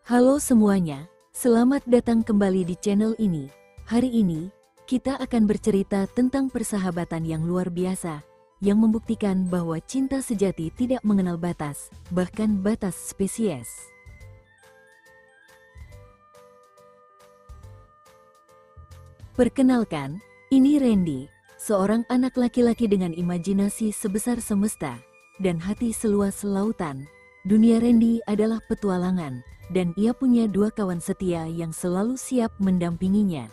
Halo semuanya, selamat datang kembali di channel ini. Hari ini, kita akan bercerita tentang persahabatan yang luar biasa, yang membuktikan bahwa cinta sejati tidak mengenal batas, bahkan batas spesies. Perkenalkan, ini Randy, seorang anak laki-laki dengan imajinasi sebesar semesta, dan hati seluas lautan. Dunia Randy adalah petualangan, dan ia punya dua kawan setia yang selalu siap mendampinginya.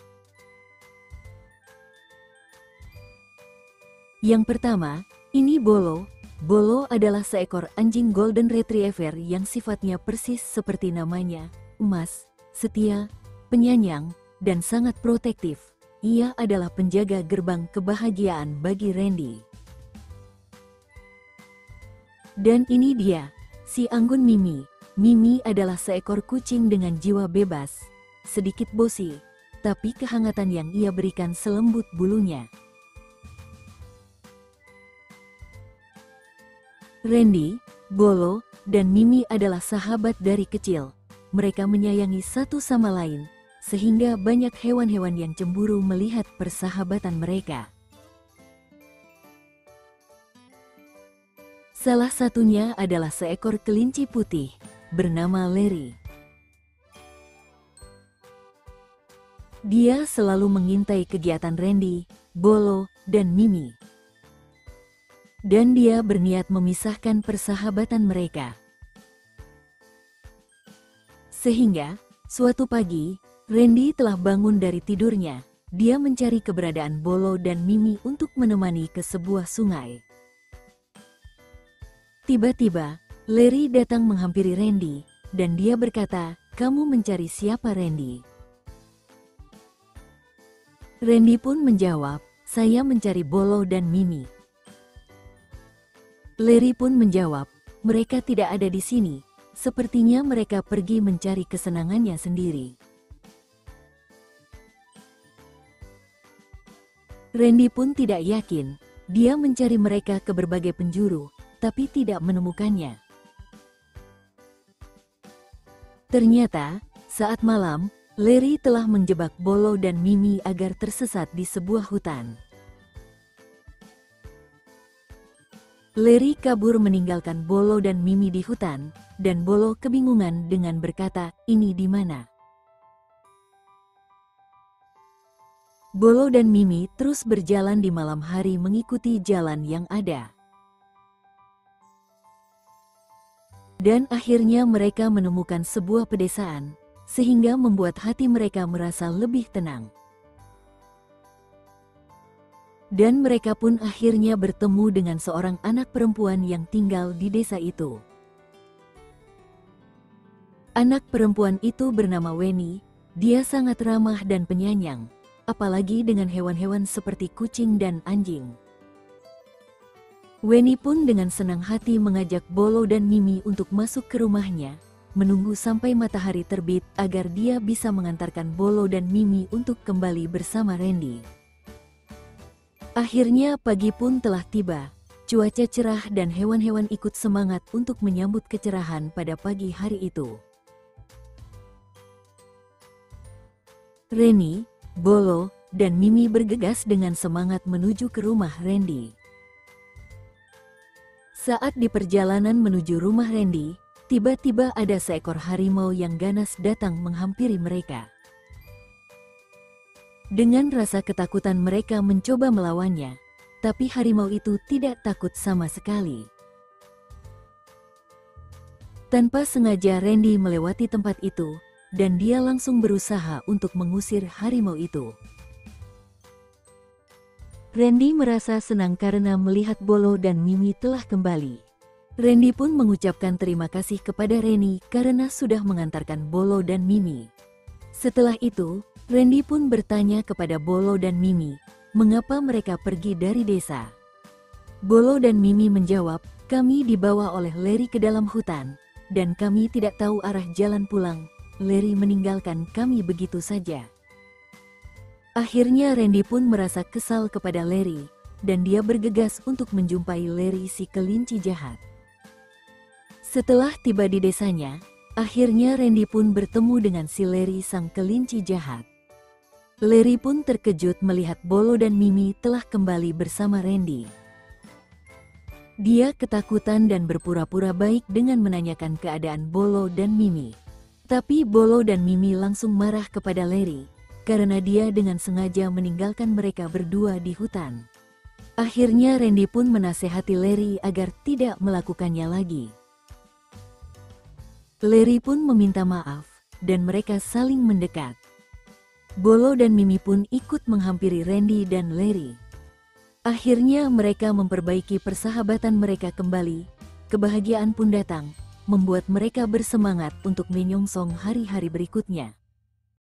Yang pertama, ini Bolo. Bolo adalah seekor anjing Golden Retriever yang sifatnya persis seperti namanya, emas, setia, penyayang, dan sangat protektif. Ia adalah penjaga gerbang kebahagiaan bagi Randy. Dan ini dia, si anggun Mimi. Mimi adalah seekor kucing dengan jiwa bebas, sedikit bosi, tapi kehangatan yang ia berikan selembut bulunya. Randy, Bolo, dan Mimi adalah sahabat dari kecil. Mereka menyayangi satu sama lain, sehingga banyak hewan-hewan yang cemburu melihat persahabatan mereka. Salah satunya adalah seekor kelinci putih, bernama Larry. Dia selalu mengintai kegiatan Randy, Bolo, dan Mimi. Dan dia berniat memisahkan persahabatan mereka. Sehingga, suatu pagi, Randy telah bangun dari tidurnya. Dia mencari keberadaan Bolo dan Mimi untuk menemani ke sebuah sungai. Tiba-tiba, Larry datang menghampiri Randy, dan dia berkata, "Kamu mencari siapa, Randy?" Randy pun menjawab, "Saya mencari Bolo dan Mimi." Larry pun menjawab, "Mereka tidak ada di sini. Sepertinya mereka pergi mencari kesenangannya sendiri." Randy pun tidak yakin. Dia mencari mereka ke berbagai penjuru, tapi tidak menemukannya. Ternyata, saat malam, Larry telah menjebak Bolo dan Mimi agar tersesat di sebuah hutan. Larry kabur meninggalkan Bolo dan Mimi di hutan, dan Bolo kebingungan dengan berkata, "Ini di mana?" Bolo dan Mimi terus berjalan di malam hari mengikuti jalan yang ada. Dan akhirnya mereka menemukan sebuah pedesaan, sehingga membuat hati mereka merasa lebih tenang. Dan mereka pun akhirnya bertemu dengan seorang anak perempuan yang tinggal di desa itu. Anak perempuan itu bernama Weni. Dia sangat ramah dan penyayang, apalagi dengan hewan-hewan seperti kucing dan anjing. Weni pun dengan senang hati mengajak Bolo dan Mimi untuk masuk ke rumahnya, menunggu sampai matahari terbit agar dia bisa mengantarkan Bolo dan Mimi untuk kembali bersama Randy. Akhirnya pagi pun telah tiba, cuaca cerah dan hewan-hewan ikut semangat untuk menyambut kecerahan pada pagi hari itu. Randy, Bolo, dan Mimi bergegas dengan semangat menuju ke rumah Randy. Saat di perjalanan menuju rumah Randy, tiba-tiba ada seekor harimau yang ganas datang menghampiri mereka. Dengan rasa ketakutan mereka mencoba melawannya, tapi harimau itu tidak takut sama sekali. Tanpa sengaja Randy melewati tempat itu, dan dia langsung berusaha untuk mengusir harimau itu. Randy merasa senang karena melihat Bolo dan Mimi telah kembali. Randy pun mengucapkan terima kasih kepada Randy karena sudah mengantarkan Bolo dan Mimi. Setelah itu, Randy pun bertanya kepada Bolo dan Mimi, mengapa mereka pergi dari desa. Bolo dan Mimi menjawab, "Kami dibawa oleh Larry ke dalam hutan, dan kami tidak tahu arah jalan pulang. Larry meninggalkan kami begitu saja." Akhirnya Randy pun merasa kesal kepada Larry, dan dia bergegas untuk menjumpai Larry si kelinci jahat. Setelah tiba di desanya, Akhirnya Randy pun bertemu dengan si Larry sang kelinci jahat. Larry pun terkejut melihat Bolo dan Mimi telah kembali bersama Randy. Dia ketakutan dan berpura-pura baik dengan menanyakan keadaan Bolo dan Mimi. Tapi Bolo dan Mimi langsung marah kepada Larry, karena dia dengan sengaja meninggalkan mereka berdua di hutan. Akhirnya Randy pun menasehati Larry agar tidak melakukannya lagi. Larry pun meminta maaf, dan mereka saling mendekat. Bolo dan Mimi pun ikut menghampiri Randy dan Larry. Akhirnya mereka memperbaiki persahabatan mereka kembali. Kebahagiaan pun datang, membuat mereka bersemangat untuk menyongsong hari-hari berikutnya.